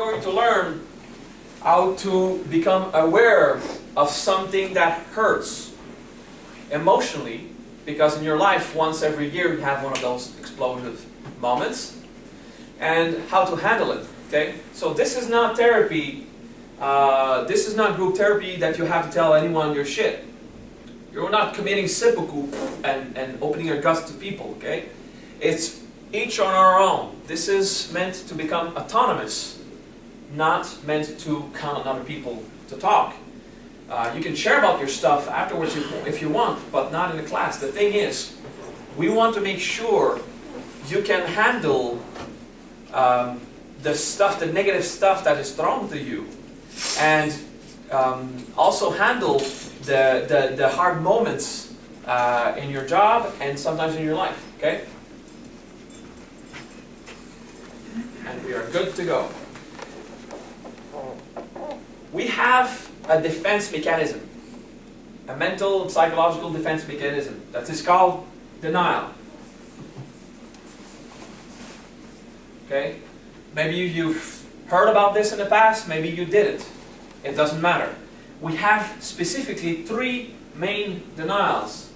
going to learn how to become aware of something that hurts emotionally, because in your life, once every year, you have one of those explosive moments, and how to handle it, okay? So this is not therapy, this is not group therapy that you have to tell anyone your shit. You're not committing seppuku and opening your guts to people, okay? It's each on our own. This is meant to become autonomous, not meant to count on other people to talk. You can share about your stuff afterwards if you want, but not in the class. The thing is, we want to make sure you can handle the stuff, the negative stuff that is thrown to you, and also handle the hard moments in your job and sometimes in your life, okay? And we are good to go. We have a defense mechanism, a mental, psychological defense mechanism that is called denial. Okay? Maybe you've heard about this in the past, maybe you didn't. It doesn't matter. We have specifically 3 main denials.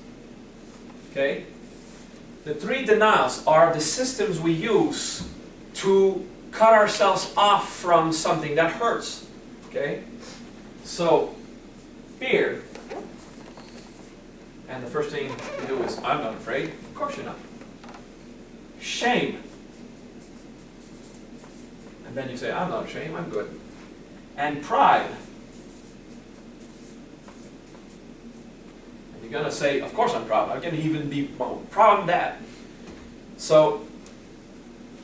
Okay? The 3 denials are the systems we use to cut ourselves off from something that hurts. Okay? So, fear. And the first thing you do is, I'm not afraid. Of course you're not. Shame. And then you say, I'm not ashamed, I'm good. And pride. And you're going to say, of course I'm proud. I can even be proud of that. So,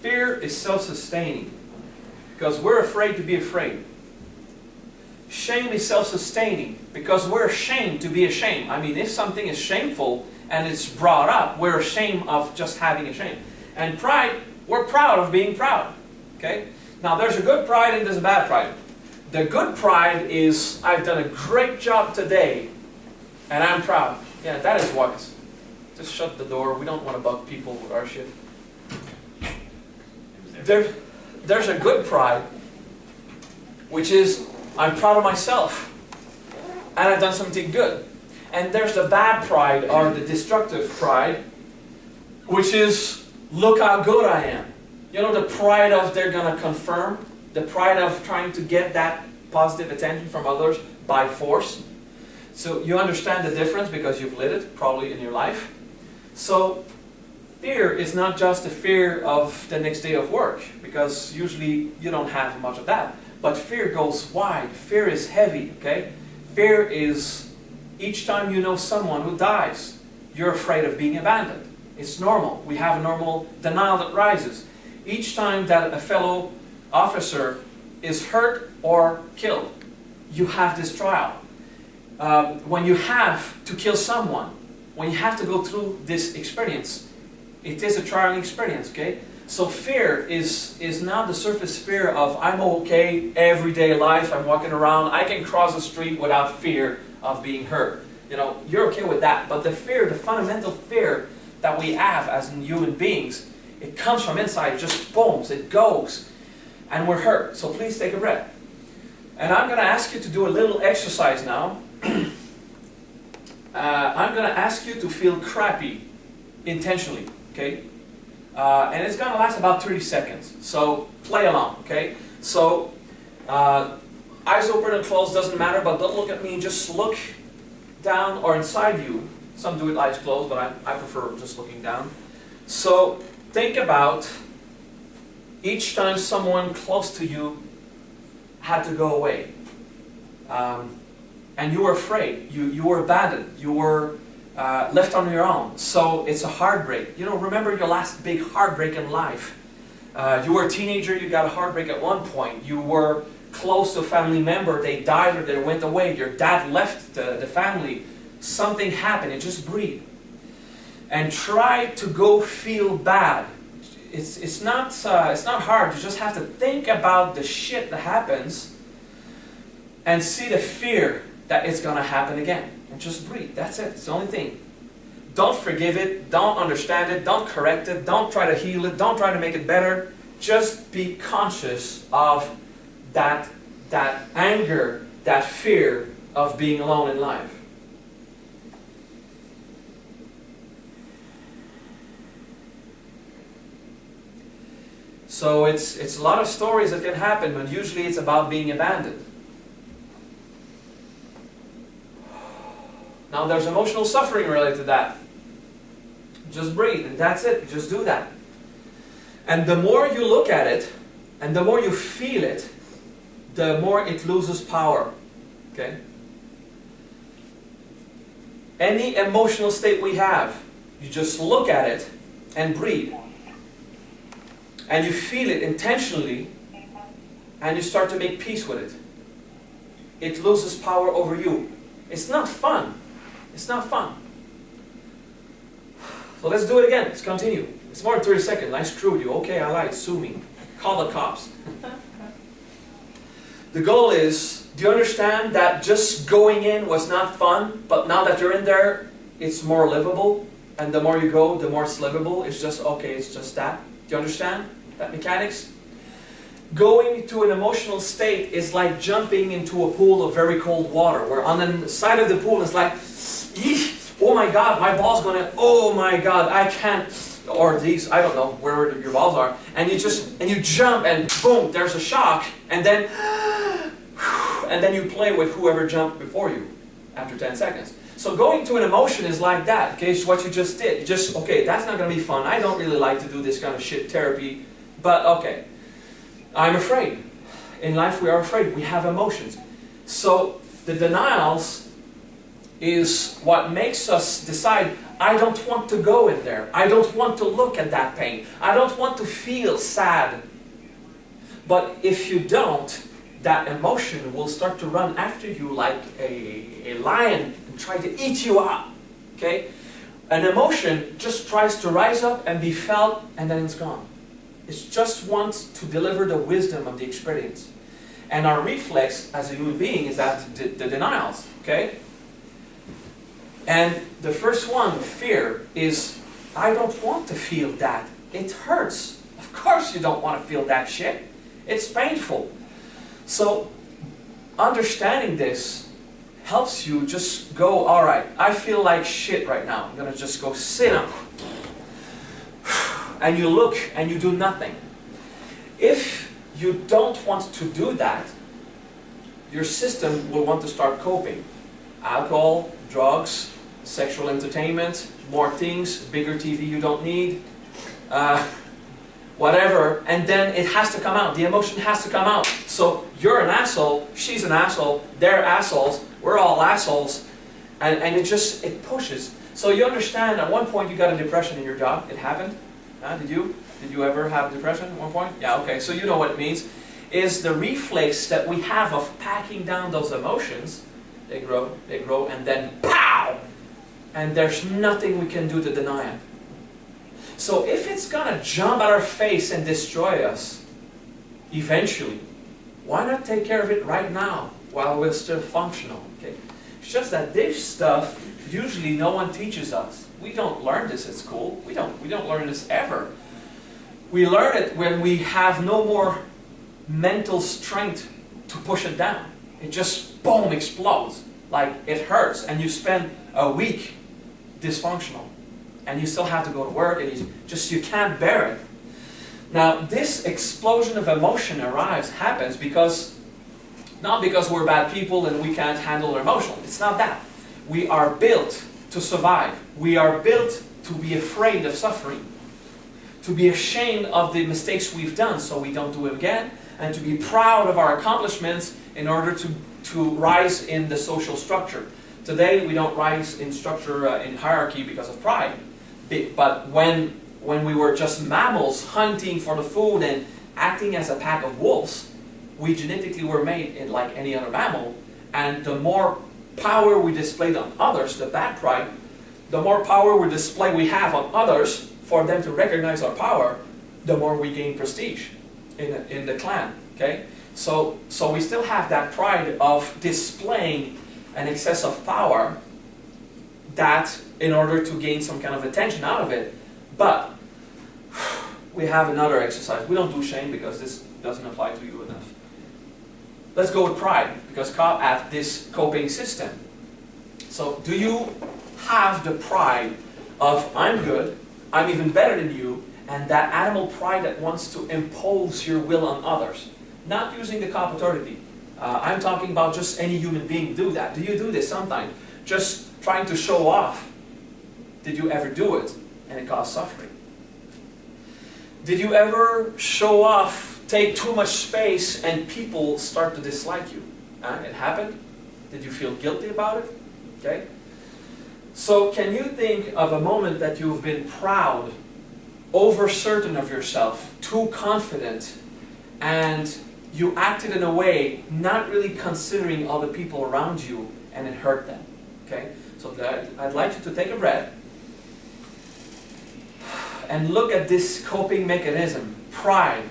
fear is self-sustaining. Because we're afraid to be afraid. Shame is self-sustaining because we're ashamed to be ashamed. I mean, if something is shameful and it's brought up, we're ashamed of just having a shame. And pride, we're proud of being proud. Okay? Now, there's a good pride and there's a bad pride. The good pride is, I've done a great job today and I'm proud. Yeah, that is wise. Just shut the door. We don't want to bug people with our shit. There's a good pride, which is, I'm proud of myself, and I've done something good. And there's the bad pride, or the destructive pride, which is, look how good I am. You know, the pride of they're going to confirm, the pride of trying to get that positive attention from others by force. So you understand the difference because you've lived it, probably in your life. So fear is not just the fear of the next day of work, because usually you don't have much of that. But fear goes wide. Fear is heavy, okay? Fear is each time you know someone who dies, you're afraid of being abandoned. It's normal. We have a normal denial that rises. Each time that a fellow officer is hurt or killed, you have this trial. When you have to kill someone, when you have to go through this experience, it is a trial experience, okay? So fear is not the surface fear of, I'm okay, everyday life, I'm walking around, I can cross the street without fear of being hurt. You know, you're okay with that. But the fear, the fundamental fear that we have as human beings, it comes from inside, it just booms, it goes, and we're hurt. So please take a breath. And I'm going to ask you to do a little exercise now. I'm going to ask you to feel crappy intentionally, okay? And it's going to last about 30 seconds. So play along, okay? So eyes open and closed, doesn't matter, but don't look at me, just look down or inside you. Some do it eyes closed, but I prefer just looking down. So think about each time someone close to you had to go away. And you were afraid, you were abandoned, you were left on your own. So it's a heartbreak. You know, remember your last big heartbreak in life. You were a teenager, you got a heartbreak at one point. You were close to a family member, they died or they went away. Your dad left the family. Something happened, and just breathe. And try to go feel bad. It's not hard. You just have to think about the shit that happens and see the fear that it's going to happen again. And just breathe. That's it. It's the only thing. Don't forgive it. Don't understand it. Don't correct it. Don't try to heal it. Don't try to make it better. Just be conscious of that anger, that fear of being alone in life. So it's a lot of stories that can happen, but usually it's about being abandoned. Now there's emotional suffering related to that. Just breathe, and that's it. Just do that. And the more you look at it, and the more you feel it, the more it loses power. Okay? Any emotional state we have, you just look at it and breathe. And you feel it intentionally, and you start to make peace with it. It loses power over you. It's not fun. It's not fun. So let's do it again. Let's continue. It's more than 30 seconds. I screwed you. Okay, I lied. Sue me. Call the cops. The goal is, do you understand that just going in was not fun, but now that you're in there, it's more livable? And the more you go, the more it's livable. It's just, okay, it's just that. Do you understand that mechanics? Going to an emotional state is like jumping into a pool of very cold water, where on the side of the pool it's like, oh my God, my ball's gonna, oh my God, I can't, or these, I don't know, wherever your balls are, and you jump and boom, there's a shock, and then you play with whoever jumped before you after 10 seconds. So going to an emotion is like that, okay, it's what you just did. Just, okay, that's not gonna be fun, I don't really like to do this kind of shit therapy, but okay. I'm afraid. In life we are afraid. We have emotions. So the denials is what makes us decide, I don't want to go in there. I don't want to look at that pain. I don't want to feel sad. But if you don't, that emotion will start to run after you like a lion and try to eat you up. Okay? An emotion just tries to rise up and be felt, and then it's gone. It just wants to deliver the wisdom of the experience. And our reflex as a human being is that the denials, okay? And the first one, fear, is I don't want to feel that. It hurts. Of course you don't want to feel that shit. It's painful. So understanding this helps you just go, all right, I feel like shit right now. I'm going to just go sit down. And you look and you do nothing. If you don't want to do that, your system will want to start coping. Alcohol, drugs, sexual entertainment, more things, bigger TV you don't need, whatever, and then it has to come out. The emotion has to come out. So you're an asshole, she's an asshole, they're assholes, we're all assholes, and it pushes. So you understand, at one point you got a depression in your job, it happened. Did you ever have depression at one point? Yeah, okay, so you know what it means. Is the reflex that we have of packing down those emotions, they grow, and then pow! And there's nothing we can do to deny it. So if it's gonna jump at our face and destroy us, eventually, why not take care of it right now, while we're still functional, okay? It's just that this stuff, usually no one teaches us. We don't learn this at school. We don't learn this ever. We learn it when we have no more mental strength to push it down. It just, boom, explodes. Like, it hurts, and you spend a week dysfunctional. And you still have to go to work, and you can't bear it. Now, this explosion of emotion happens because, not because we're bad people and we can't handle our emotion. It's not that. We are built to survive. We are built to be afraid of suffering, to be ashamed of the mistakes we've done so we don't do it again, and to be proud of our accomplishments in order to rise in the social structure. Today we don't rise in structure, in hierarchy because of pride, but when we were just mammals hunting for the food and acting as a pack of wolves, we genetically were made in like any other mammal, and the more power we displayed on others, the bad pride, the more power we have on others for them to recognize our power, the more we gain prestige in the clan. Okay, so we still have that pride of displaying an excess of power, that in order to gain some kind of attention out of it. But we have another exercise. We don't do shame because this doesn't apply to you enough. let's go with pride, because cops have this coping system. So do you have the pride of, I'm good, I'm even better than you, and that animal pride that wants to impose your will on others? Not using the cop authority. I'm talking about just any human being do that. Do you do this sometimes? Just trying to show off. Did you ever do it and it caused suffering? Did you ever show off, take too much space, and people start to dislike you? It happened? Did you feel guilty about it? Okay. So can you think of a moment that you've been proud, over certain of yourself, too confident, and you acted in a way not really considering other people around you, and it hurt them? Okay. So I'd like you to take a breath and look at this coping mechanism, pride,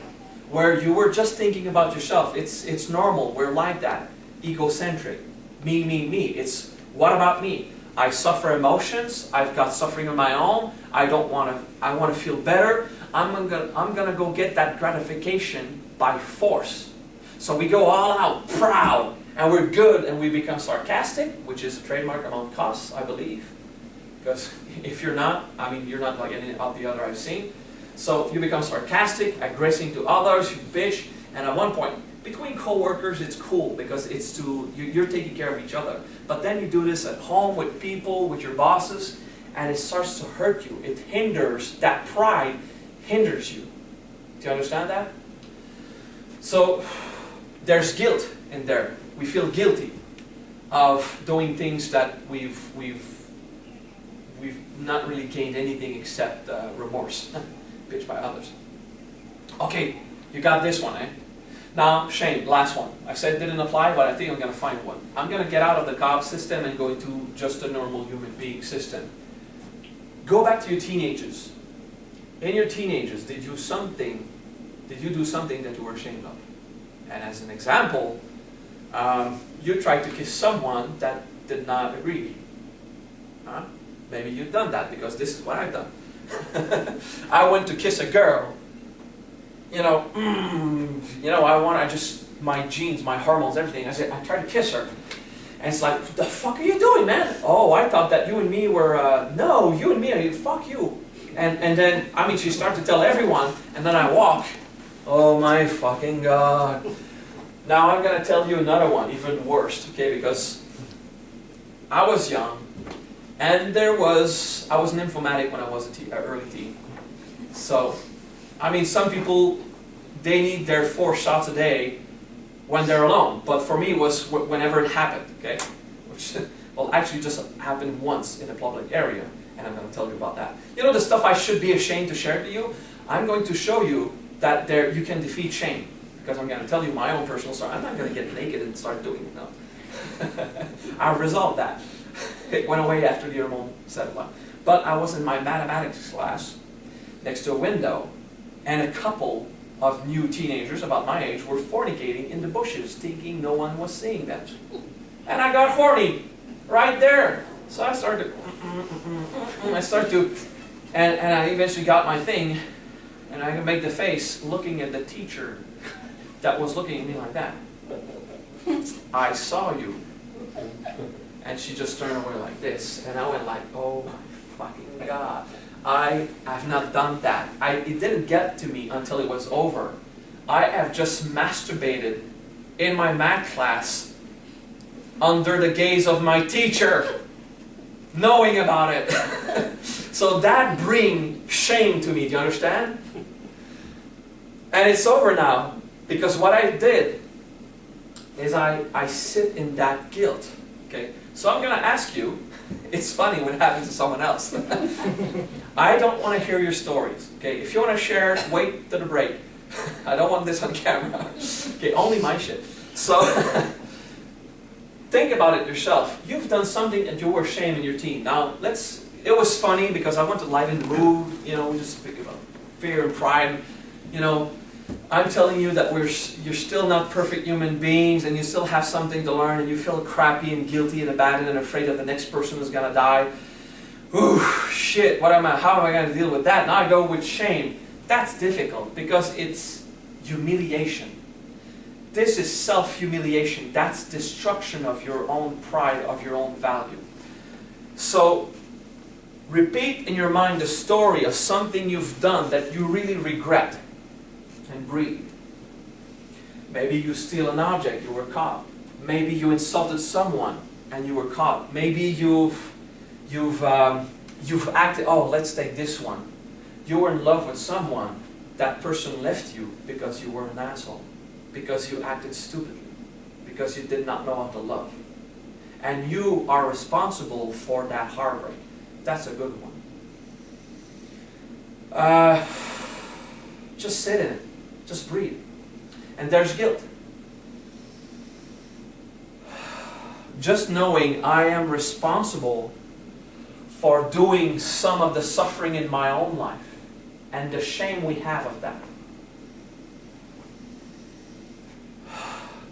where you were just thinking about yourself. It's normal. We're like that. Egocentric. Me, me, me. It's what about me? I suffer emotions. I've got suffering of my own. I want to feel better. I'm gonna go get that gratification by force. So we go all out, proud, and we're good, and we become sarcastic, which is a trademark among cops, I believe. Because if you're not, I mean, you're not like any of the other I've seen. So you become sarcastic, aggressive to others, you bitch, and at one point, between co-workers, it's cool because you're taking care of each other. But then you do this at home with people, with your bosses, and it starts to hurt you. It hinders, that pride hinders you. Do you understand that? So there's guilt in there. We feel guilty of doing things that we've not really gained anything except remorse, bitch by others. Okay, you got this one, eh? Now, shame, last one. I said it didn't apply, but I think I'm going to find one. I'm going to get out of the cop system and go into just a normal human being system. Go back to your teenagers. In your teenagers, did you do something that you were ashamed of? And as an example, you tried to kiss someone that did not agree. Huh? Maybe you've done that, because this is what I've done. I went to kiss a girl. My genes, my hormones, everything. I tried to kiss her. And it's like, what the fuck are you doing, man? Oh, I thought that you and me were, no, you and me, fuck you. And then, I mean, she started to tell everyone, and then I walk. Oh my fucking God. Now I'm going to tell you another one, even worse, okay, because I was young, and I was nymphomatic when I was an early teen. So, I mean, some people, they need their 4 shots a day when they're alone. But for me, it was whenever it happened, okay? Which, well, actually just happened once in a public area, and I'm going to tell you about that. You know the stuff I should be ashamed to share to you? I'm going to show you that you can defeat shame, because I'm going to tell you my own personal story. I'm not going to get naked and start doing it, no. I resolved that. It went away after the hormone settled out. But I was in my mathematics class, next to a window, and a couple of new teenagers about my age were fornicating in the bushes, thinking no one was seeing them. And I got horny right there. So I started and I eventually got my thing, and I could make the face looking at the teacher that was looking at me like that. I saw you. And she just turned away like this, and I went like, oh my fucking God. I have not done that. It didn't get to me until it was over. I have just masturbated in my math class under the gaze of my teacher, knowing about it. So that brings shame to me, do you understand? And it's over now, because what I did is I sit in that guilt. Okay? So I'm going to ask you, it's funny when it happens to someone else. I don't want to hear your stories. Okay? If you want to share, wait to the break. I don't want this on camera. Okay, only my shit. So, think about it yourself. You've done something that you were ashamed in your teen. Now, it was funny because I want to lighten the mood. You know, we just speak about fear and pride. You know, I'm telling you that you're still not perfect human beings, and you still have something to learn, and you feel crappy and guilty and abandoned and afraid that the next person is going to die. Ooh, shit, how am I going to deal with that? Now I go with shame. That's difficult because it's humiliation. This is self-humiliation. That's destruction of your own pride, of your own value. So, repeat in your mind the story of something you've done that you really regret. And breathe. Maybe you steal an object, you were caught. Maybe you insulted someone and you were caught. Maybe you've acted, oh, let's take this one. You were in love with someone, that person left you because you were an asshole. Because you acted stupidly. Because you did not know how to love. And you are responsible for that heartbreak. That's a good one. Just sit in it. Just breathe. And there's guilt. Just knowing I am responsible for doing some of the suffering in my own life. And the shame we have of that.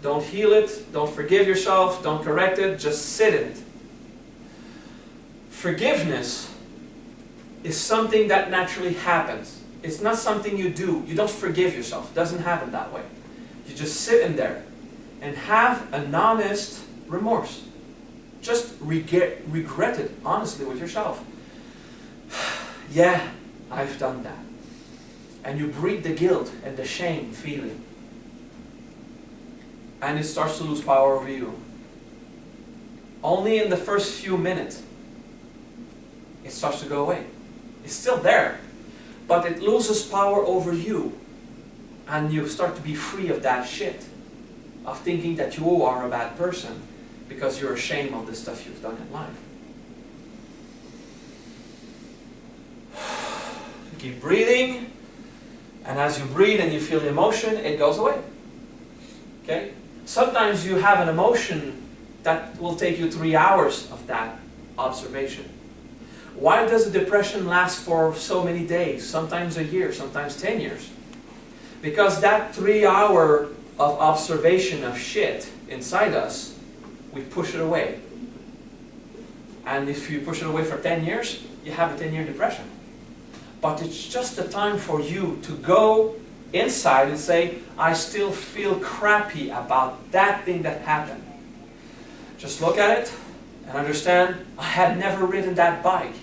Don't heal it. Don't forgive yourself. Don't correct it. Just sit in it. Forgiveness is something that naturally happens. It's not something you do. You don't forgive yourself. It doesn't happen that way. You just sit in there and have an honest remorse. Just regret it honestly with yourself. Yeah, I've done that. And you breathe the guilt and the shame feeling. And it starts to lose power over you. Only in the first few minutes, it starts to go away. It's still there. But it loses power over you. And you start to be free of that shit. Of thinking that you are a bad person. Because you're ashamed of the stuff you've done in life. Keep breathing. And as you breathe and you feel the emotion, it goes away. Okay? Sometimes you have an emotion that will take you 3 hours of that observation. Why does a depression last for so many days? Sometimes a year, sometimes 10 years. Because that 3 hour of observation of shit inside us, we push it away. And if you push it away for 10 years, you have a 10-year depression. But it's just a time for you to go inside and say, I still feel crappy about that thing that happened. Just look at it and understand, I had never ridden that bike.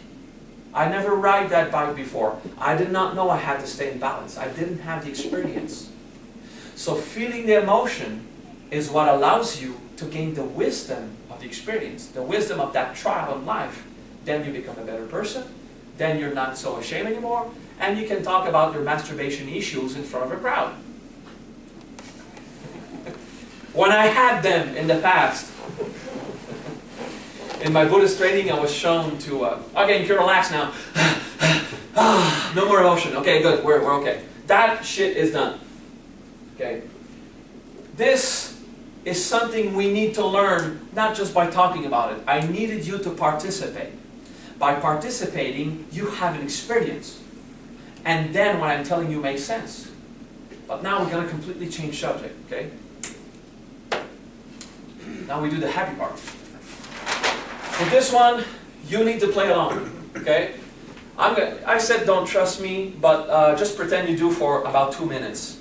I never ride that bike before. I did not know I had to stay in balance. I didn't have the experience. So feeling the emotion is what allows you to gain the wisdom of the experience, the wisdom of that trial in life. Then you become a better person. Then you're not so ashamed anymore. And you can talk about your masturbation issues in front of a crowd. When I had them in the past, in my Buddhist training, I was shown to, okay, you can relax now. No more emotion. Okay, good, we're okay. That shit is done. Okay. This is something we need to learn, not just by talking about it. I needed you to participate. By participating, you have an experience. And then what I'm telling you makes sense. But now we're going to completely change subject, okay? Now we do the happy part. For this one, you need to play along, okay? I said don't trust me, but just pretend you do for about 2 minutes.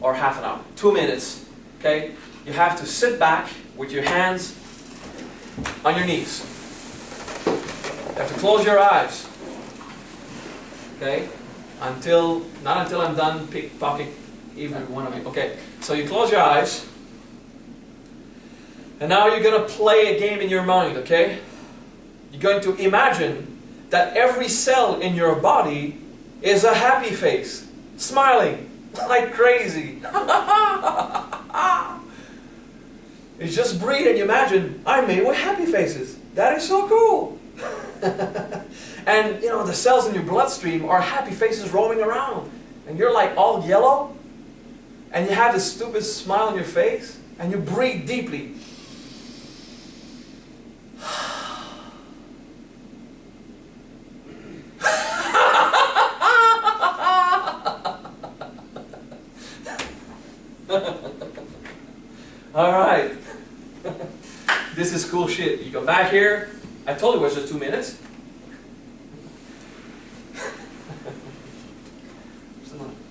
Or half an hour. 2 minutes, okay? You have to sit back with your hands on your knees. You have to close your eyes. Okay? Not until I'm done talking, even one of you. Okay, so you close your eyes. And now you're going to play a game in your mind, okay? You're going to imagine that every cell in your body is a happy face, smiling like crazy. It's just breathe and you imagine, I'm made with happy faces. That is so cool. And you know, the cells in your bloodstream are happy faces roaming around. And you're like all yellow. And you have this stupid smile on your face. And you breathe deeply. Alright. This is cool shit. You go back here. I told you it was just 2 minutes.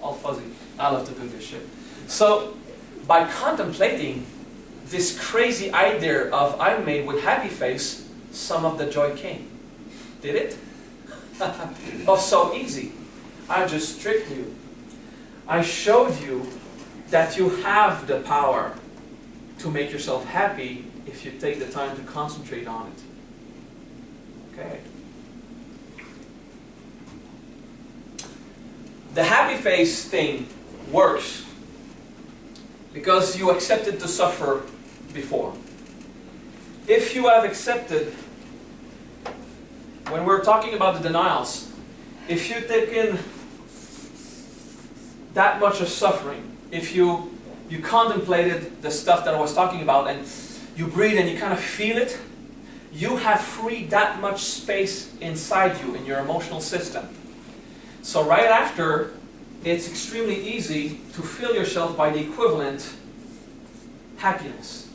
All fuzzy. I love to do this shit. So, by contemplating this crazy idea of I'm made with happy face, some of the joy came. Did it? Oh, so easy. I just tricked you. I showed you that you have the power to make yourself happy if you take the time to concentrate on it. Okay. The happy face thing works because you accepted to suffer before. If you have accepted, when we're talking about the denials, if you take in that much of suffering, if you contemplated the stuff that I was talking about and you breathe and you kind of feel it, you have freed that much space inside you in your emotional system. So right after, it's extremely easy to fill yourself by the equivalent happiness.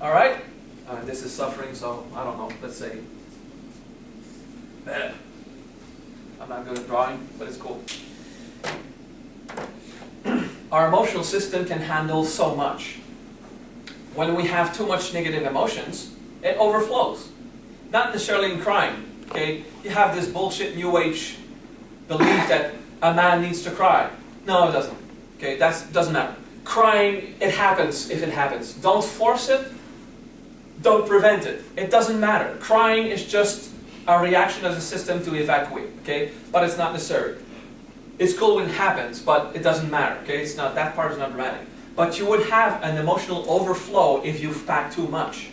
Alright? This is suffering, so I don't know, let's say. I'm not good at drawing, but it's cool. Our emotional system can handle so much. When we have too much negative emotions, it overflows. Not necessarily in crying. Okay? You have this bullshit New Age belief that a man needs to cry. No, it doesn't. Okay? That doesn't matter. Crying, it happens if it happens. Don't force it. Don't prevent it. It doesn't matter. Crying is just a reaction of the system to evacuate. Okay? But it's not necessary. It's cool when it happens, but it doesn't matter. Okay? It's not, that part is not dramatic. But you would have an emotional overflow if you've packed too much.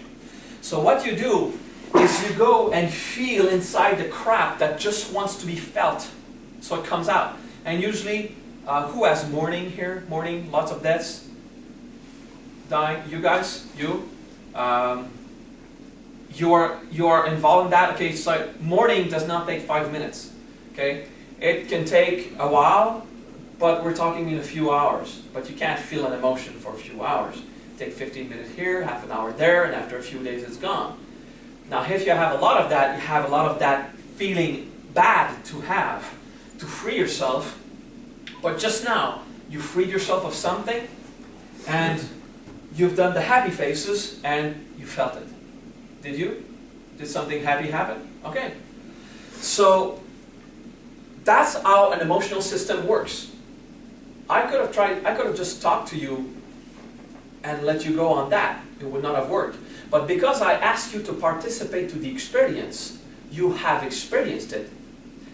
So what you do is you go and feel inside the crap that just wants to be felt. So it comes out. And usually, who has mourning here? Mourning, lots of deaths. Dying, you guys? You? You are involved in that. Okay, so mourning does not take 5 minutes. Okay? It can take a while, but we're talking in a few hours. But you can't feel an emotion for a few hours. Take 15 minutes here, half an hour there, and after a few days it's gone. Now if you have a lot of that, you have a lot of that feeling bad to have, to free yourself. But just now, you freed yourself of something, and you've done the happy faces, and you felt it. Did you? Did something happy happen? Okay. So, that's how an emotional system works. I could have just talked to you and let you go on that. It would not have worked. But because I asked you to participate to the experience, you have experienced it.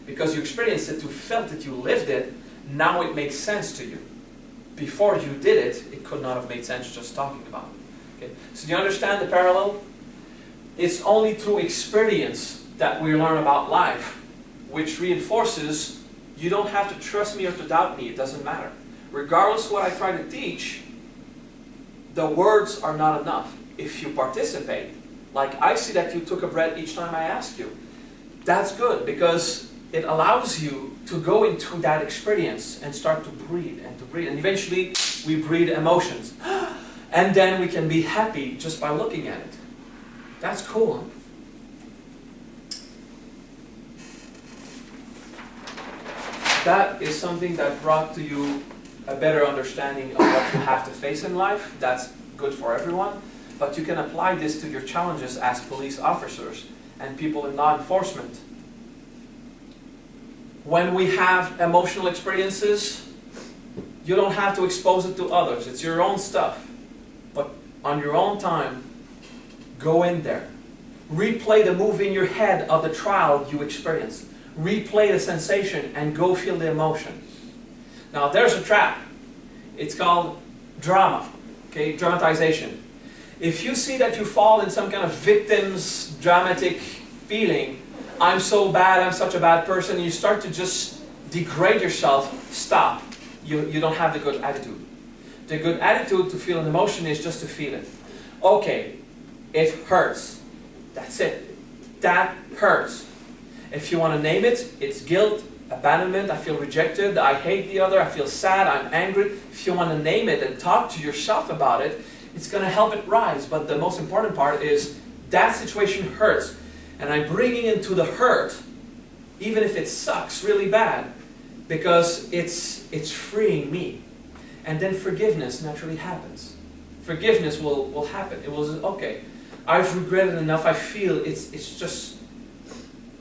Because you experienced it, you felt it, you lived it, now it makes sense to you. Before you did it, it could not have made sense just talking about it. Okay? So do you understand the parallel? It's only through experience that we learn about life, which reinforces you don't have to trust me or to doubt me, it doesn't matter. Regardless of what I try to teach, the words are not enough. If you participate, like I see that you took a breath each time I asked you, that's good because it allows you to go into that experience and start to breathe and to breathe. And eventually we breathe emotions. And then we can be happy just by looking at it. That's cool, huh? That is something that brought to you a better understanding of what you have to face in life. That's good for everyone. But you can apply this to your challenges as police officers and people in law enforcement. When we have emotional experiences, you don't have to expose it to others. It's your own stuff. But on your own time, go in there. Replay the movie in your head of the trial you experienced. Replay the sensation and go feel the emotion. Now there's a trap. It's called drama. Okay, dramatization. If you see that you fall in some kind of victim's dramatic feeling, I'm so bad, I'm such a bad person, and you start to just degrade yourself, stop. You don't have the good attitude. The good attitude to feel an emotion is just to feel it. Okay, it hurts. That's it. That hurts. If you want to name it, it's guilt, abandonment, I feel rejected, I hate the other, I feel sad, I'm angry. If you want to name it and talk to yourself about it, it's going to help it rise. But the most important part is that situation hurts. And I'm bringing into the hurt, even if it sucks really bad, because it's freeing me. And then forgiveness naturally happens. Forgiveness will happen. It will, okay, I've regretted enough. I feel it's just,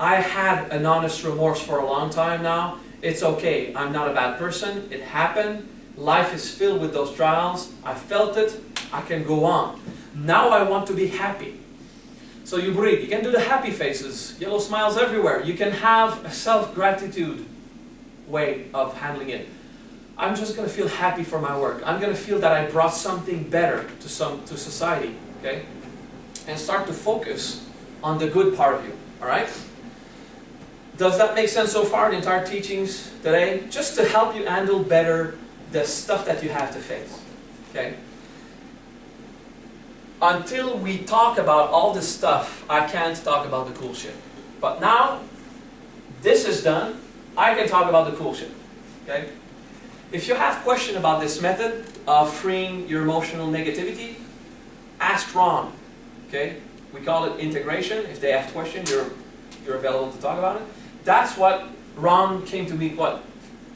I had an honest remorse for a long time now. It's okay. I'm not a bad person. It happened. Life is filled with those trials. I felt it. I can go on. Now I want to be happy. So you breathe. You can do the happy faces. Yellow smiles everywhere. You can have a self-gratitude way of handling it. I'm just going to feel happy for my work. I'm going to feel that I brought something better to society. Okay? And start to focus on the good part of you. Alright? Does that make sense so far, the entire teachings today? Just to help you handle better the stuff that you have to face. Okay? Until we talk about all this stuff, I can't talk about the cool shit. But now, this is done, I can talk about the cool shit. Okay? If you have questions about this method of freeing your emotional negativity, ask Ron. Okay? We call it integration. If they ask questions, you're available to talk about it. That's what Ron came to me, what,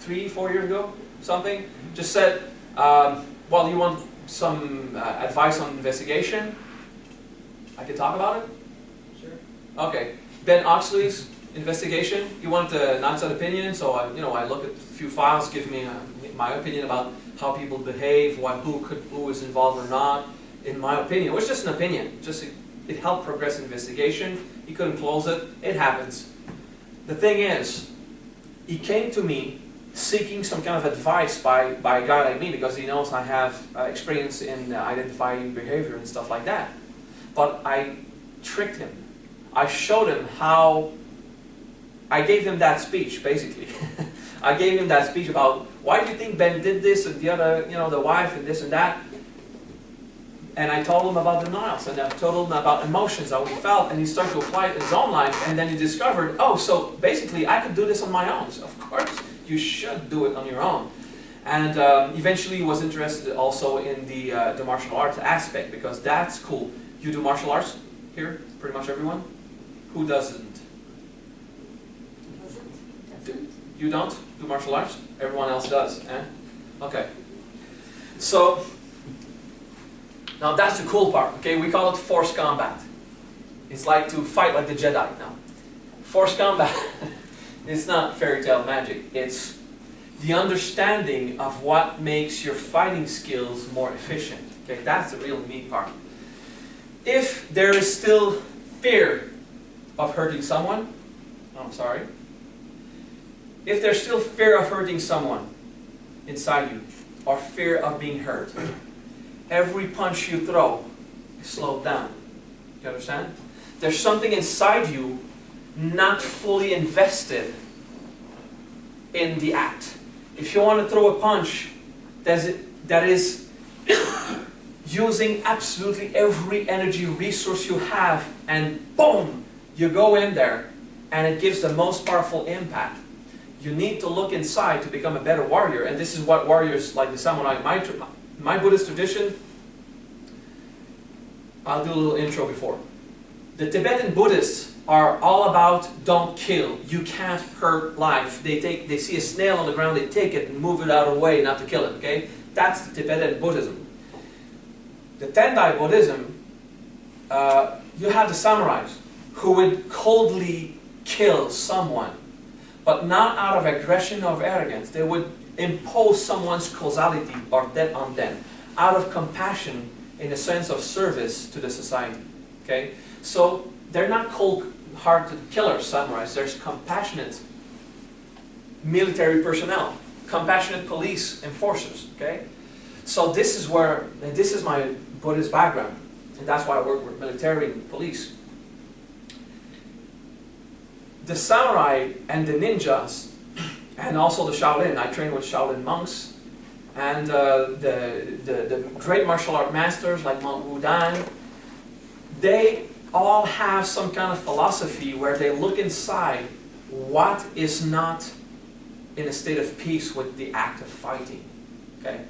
3-4 years ago? Something? Just said, well, you want some advice on investigation? I can talk about it? Sure. Okay. Ben Oxley's investigation. You wanted an outside opinion, so I look at a few files, give me my opinion about how people behave, who is involved or not. In my opinion, it was just an opinion. It helped progress investigation. He couldn't close it. It happens. The thing is, he came to me seeking some kind of advice by a guy like me, because he knows I have experience in identifying behavior and stuff like that. But I tricked him. I showed him how. I gave him that speech, basically. I gave him that speech about, why do you think Ben did this and the other, the wife and this and that? And I told him about denials, and I told him about emotions, how he felt, and he started to apply it in his own life, and then he discovered, oh, so basically I could do this on my own. So of course, you should do it on your own. And eventually he was interested also in the martial arts aspect, because that's cool. You do martial arts here, pretty much everyone? Who doesn't? You don't do martial arts? Everyone else does, eh? Okay. So, now that's the cool part, okay? We call it forced combat. It's like to fight like the Jedi now. Forced combat, it's not fairy tale magic. It's the understanding of what makes your fighting skills more efficient. Okay, that's the real neat part. If there is still fear of hurting someone, I'm sorry. If there's still fear of hurting someone inside you, or fear of being hurt, every punch you throw is slowed down. You understand? There's something inside you not fully invested in the act. If you want to throw a punch that is using absolutely every energy resource you have, and boom, you go in there, and it gives the most powerful impact. You need to look inside to become a better warrior, and this is what warriors like the samurai, my Buddhist tradition, I'll do a little intro before. The Tibetan Buddhists are all about don't kill. You can't hurt life. They see a snail on the ground, they take it and move it out of the way not to kill it. Okay, that's the Tibetan Buddhism. The Tendai Buddhism, you have the samurais who would coldly kill someone, but not out of aggression or arrogance. They would impose someone's causality or death on them out of compassion, in a sense of service to the society. Okay, so they're not cold-hearted killers, samurais. There's compassionate military personnel, compassionate police enforcers. Okay, so this is my Buddhist background, and that's why I work with military and police. The samurai and the ninjas, and also the Shaolin. I train with Shaolin monks, and the great martial art masters like Monk Wudan. They all have some kind of philosophy where they look inside what is not in a state of peace with the act of fighting. Okay,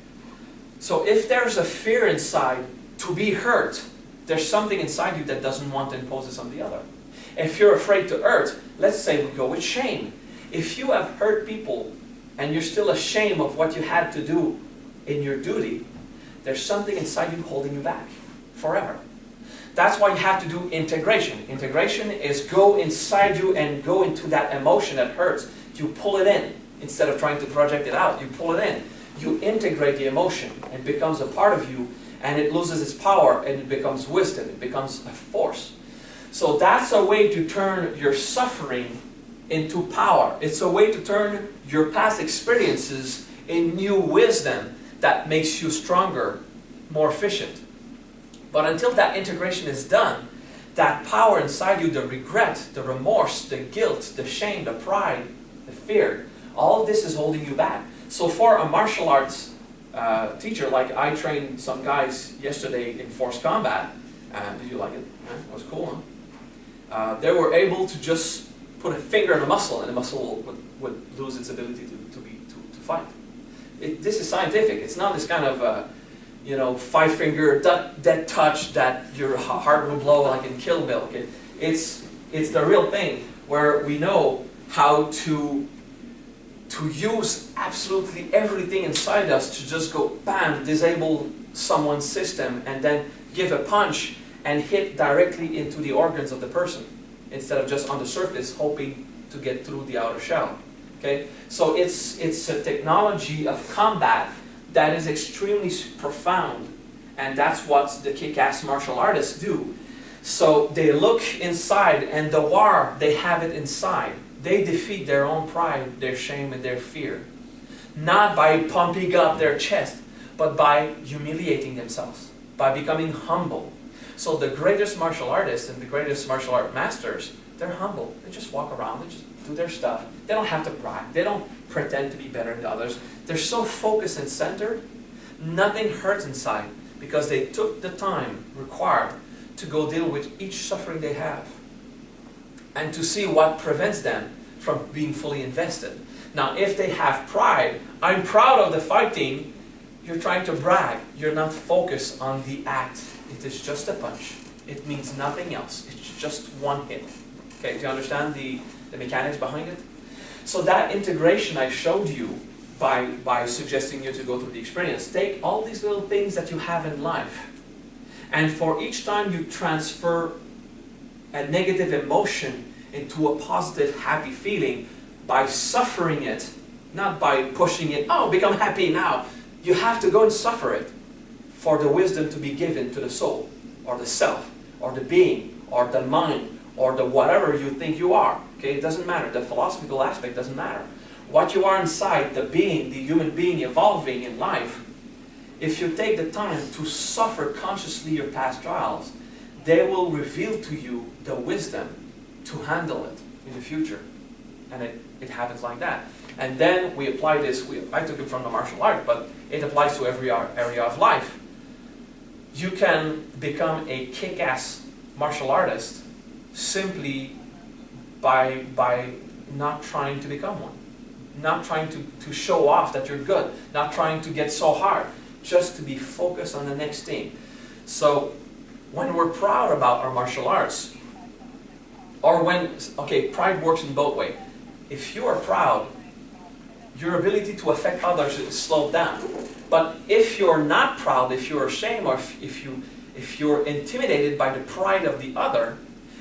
so if there's a fear inside to be hurt, there's something inside you that doesn't want to impose this on the other. If you're afraid to hurt, let's say we go with shame. If you have hurt people and you're still ashamed of what you had to do in your duty, there's something inside you holding you back forever. That's why you have to do integration. Integration is go inside you and go into that emotion that hurts. You pull it in instead of trying to project it out. You pull it in. You integrate the emotion and it becomes a part of you, and it loses its power and it becomes wisdom. It becomes a force. So that's a way to turn your suffering into power. It's a way to turn your past experiences in new wisdom that makes you stronger, more efficient. But until that integration is done, that power inside you, the regret, the remorse, the guilt, the shame, the pride, the fear, all of this is holding you back. So for a martial arts teacher, like I trained some guys yesterday in forced combat, did you like it? It was cool, huh? They were able to just put a finger in a muscle, and the muscle would lose its ability to fight. This is scientific. It's not this kind of five-finger dead touch that your heart will blow like in Kill Bill. Okay? It's the real thing where we know how to use absolutely everything inside us to just go bam, disable someone's system, and then give a punch and hit directly into the organs of the person instead of just on the surface hoping to get through the outer shell. Okay? So it's a technology of combat that is extremely profound, and that's what the kick-ass martial artists do. So they look inside, and the war, they have it inside. They defeat their own pride, their shame, and their fear. Not by pumping up their chest, but by humiliating themselves, by becoming humble. So the greatest martial artists and the greatest martial art masters, they're humble. They just walk around, they just do their stuff. They don't have to brag. They don't pretend to be better than others. They're so focused and centered, nothing hurts inside because they took the time required to go deal with each suffering they have and to see what prevents them from being fully invested. Now, if they have pride, I'm proud of the fighting, you're trying to brag. You're not focused on the act. It is just a punch. It means nothing else. It's just one hit. Okay, do you understand the mechanics behind it? So that integration I showed you by suggesting you to go through the experience, take all these little things that you have in life, and for each time you transfer a negative emotion into a positive, happy feeling by suffering it, not by pushing it, oh, become happy now. You have to go and suffer it for the wisdom to be given to the soul, or the self, or the being, or the mind, or the whatever you think you are. Okay, it doesn't matter. The philosophical aspect doesn't matter. What you are inside, the being, the human being evolving in life, if you take the time to suffer consciously your past trials, they will reveal to you the wisdom to handle it in the future. And it happens like that. And then we apply this, I took it from the martial art, but it applies to every area of life. You can become a kick-ass martial artist simply by not trying to become one. Not trying to show off that you're good. Not trying to get so hard. Just to be focused on the next thing. So when we're proud about our martial arts, or when, okay, pride works in both ways. If you are proud, your ability to affect others is slowed down. But if you're not proud, if you're ashamed, or if you're intimidated by the pride of the other,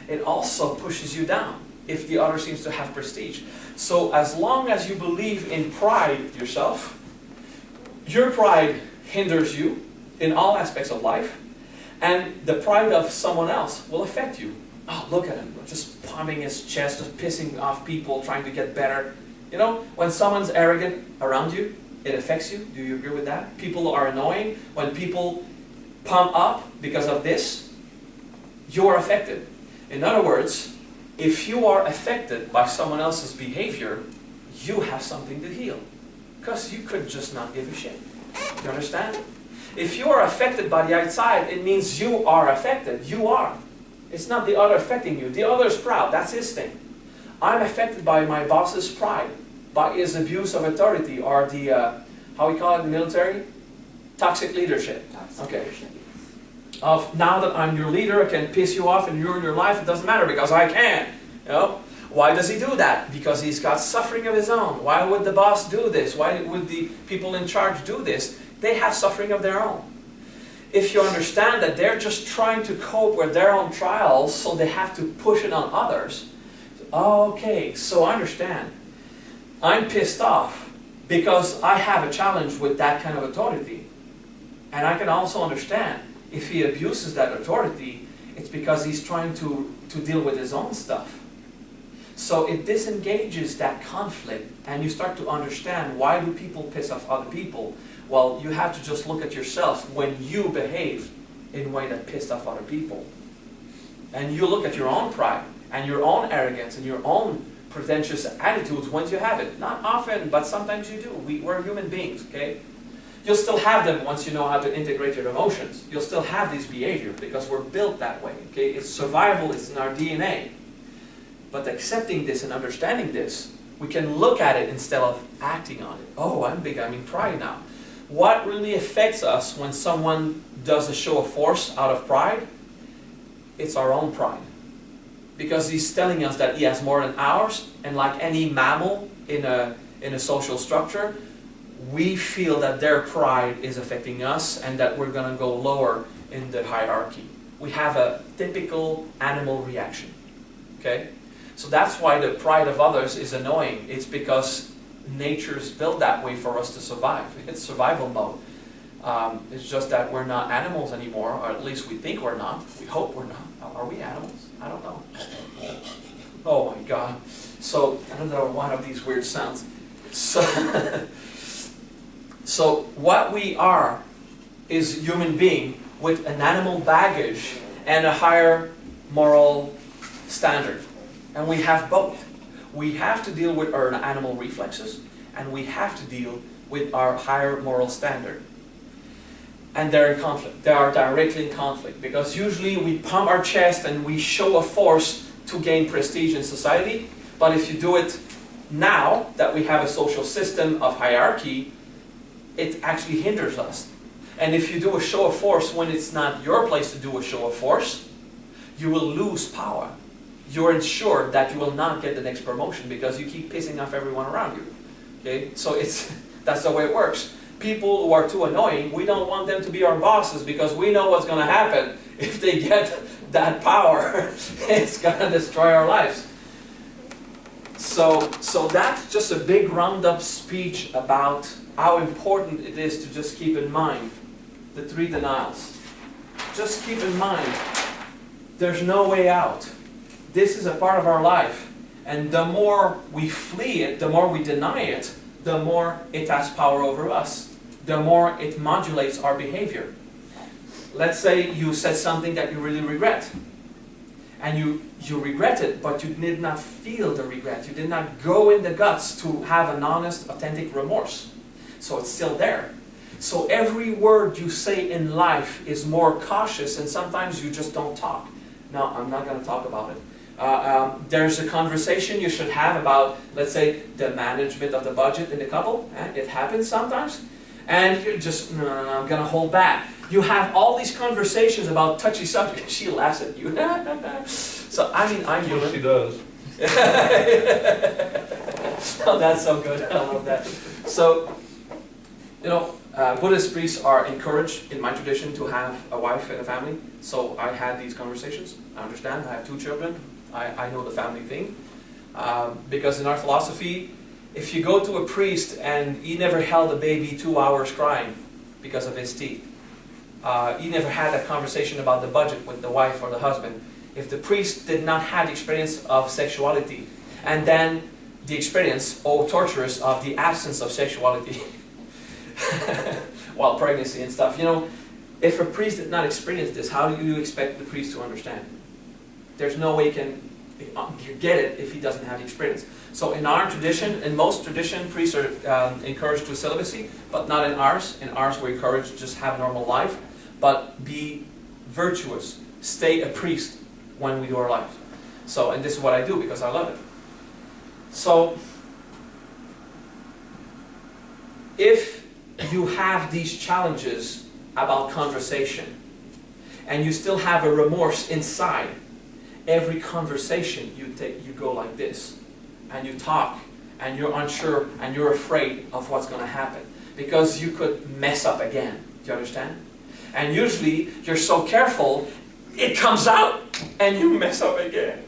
it also pushes you down if the other seems to have prestige. So as long as you believe in pride yourself, your pride hinders you in all aspects of life, and the pride of someone else will affect you. Oh, look at him, just pumping his chest, just pissing off people, trying to get better. You know, when someone's arrogant around you, it affects you. Do you agree with that? People are annoying. When people pump up because of this, you're affected. In other words, if you are affected by someone else's behavior, you have something to heal. Because you could just not give a shit. You understand? If you are affected by the outside, it means you are affected. You are. It's not the other affecting you. The other is proud. That's his thing. I'm affected by my boss's pride, by his abuse of authority, or the, how we call it in the military? Toxic leadership. Okay. Of now that I'm your leader, I can piss you off and ruin your life. It doesn't matter because I can. You know? Why does he do that? Because he's got suffering of his own. Why would the boss do this? Why would the people in charge do this? They have suffering of their own. If you understand that they're just trying to cope with their own trials, so they have to push it on others. Okay, so I understand. I'm pissed off because I have a challenge with that kind of authority. And I can also understand if he abuses that authority, it's because he's trying to deal with his own stuff. So it disengages that conflict, and you start to understand, why do people piss off other people? Well, you have to just look at yourself when you behave in a way that pissed off other people. And you look at your own pride, and your own arrogance, and your own pretentious attitudes once you have it. Not often, but sometimes you do. We're human beings, okay? You'll still have them once you know how to integrate your emotions. You'll still have these behaviors because we're built that way, okay? It's survival, it's in our DNA. But accepting this and understanding this, we can look at it instead of acting on it. Oh, I'm becoming pride now. What really affects us when someone does a show of force out of pride? It's our own pride. Because he's telling us that he has more than ours, and like any mammal in a social structure, we feel that their pride is affecting us and that we're going to go lower in the hierarchy. We have a typical animal reaction. Okay? So that's why the pride of others is annoying. It's because nature's built that way for us to survive. It's survival mode. It's just that we're not animals anymore, or at least we think we're not. We hope we're not. Are we animals? I don't know. Oh my God. So, I don't know, one of these weird sounds. So what we are is a human being with an animal baggage and a higher moral standard. And we have both. We have to deal with our animal reflexes, and we have to deal with our higher moral standard. And they're in conflict. They are directly in conflict, because usually we pump our chest and we show a force to gain prestige in society. But if you do it now that we have a social system of hierarchy, it actually hinders us. And if you do a show of force when it's not your place to do a show of force, you will lose power. You're ensured that you will not get the next promotion because you keep pissing off everyone around you. Okay? So that's the way it works. People who are too annoying, we don't want them to be our bosses because we know what's going to happen if they get that power. It's going to destroy our lives. So that's just a big roundup speech about how important it is to just keep in mind the 3 denials. Just keep in mind, there's no way out. This is a part of our life. And the more we flee it, the more we deny it, the more it has power over us. The more it modulates our behavior. Let's say you said something that you really regret. And you regret it, but you did not feel the regret. You did not go in the guts to have an honest, authentic remorse. So it's still there. So every word you say in life is more cautious, and sometimes you just don't talk. No, I'm not going to talk about it. There's a conversation you should have about, let's say, the management of the budget in the couple. It happens sometimes. And you're just, no, I'm going to hold back. You have all these conversations about touchy subjects. She laughs at you. So, I mean, I'm human. She does. Oh, that's so good. I love that. So, you know, Buddhist priests are encouraged in my tradition to have a wife and a family. So I had these conversations. I understand. I have 2 children. I know the family thing. Because in our philosophy, if you go to a priest and he never held a baby 2 hours crying because of his teeth, he never had a conversation about the budget with the wife or the husband, if the priest did not have the experience of sexuality, and then the experience, or torturous, of the absence of sexuality while pregnancy and stuff, you know, if a priest did not experience this, how do you expect the priest to understand? There's no way he can get it if he doesn't have the experience. So in our tradition, in most tradition, priests are encouraged to celibacy, but not in ours. In ours, we're encouraged to just have a normal life, but be virtuous. Stay a priest when we do our life. So, and this is what I do because I love it. So, if you have these challenges about conversation, and you still have a remorse inside, every conversation you go like this, and you talk, and you're unsure, and you're afraid of what's going to happen, because you could mess up again. Do you understand? And usually, you're so careful, it comes out, and you mess up again.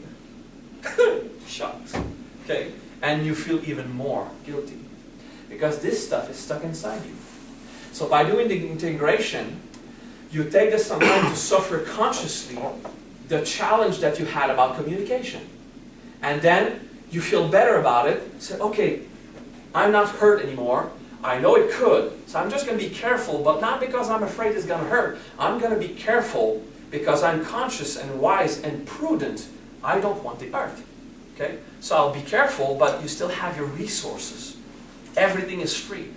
Shucks. Okay? And you feel even more guilty, because this stuff is stuck inside you. So by doing the integration, you take this some time to suffer consciously the challenge that you had about communication. And then you feel better about it. Say, okay, I'm not hurt anymore. I know it could. So I'm just going to be careful, but not because I'm afraid it's going to hurt. I'm going to be careful because I'm conscious and wise and prudent. I don't want the hurt. Okay? So I'll be careful, but you still have your resources. Everything is free.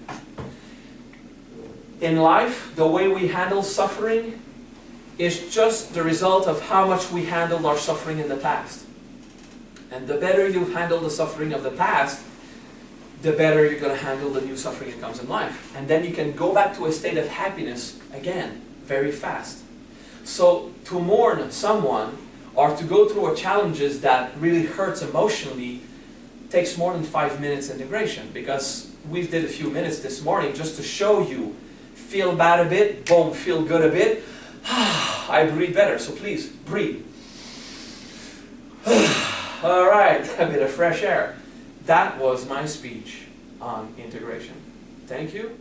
In life, the way we handle suffering is just the result of how much we handled our suffering in the past. And the better you handle the suffering of the past, the better you're going to handle the new suffering that comes in life. And then you can go back to a state of happiness again, very fast. So to mourn someone or to go through a challenges that really hurts emotionally takes more than 5 minutes integration, because we did a few minutes this morning just to show you, feel bad a bit, boom, feel good a bit. I breathe better, so please breathe. All right, a bit of fresh air. That was my speech on integration. Thank you.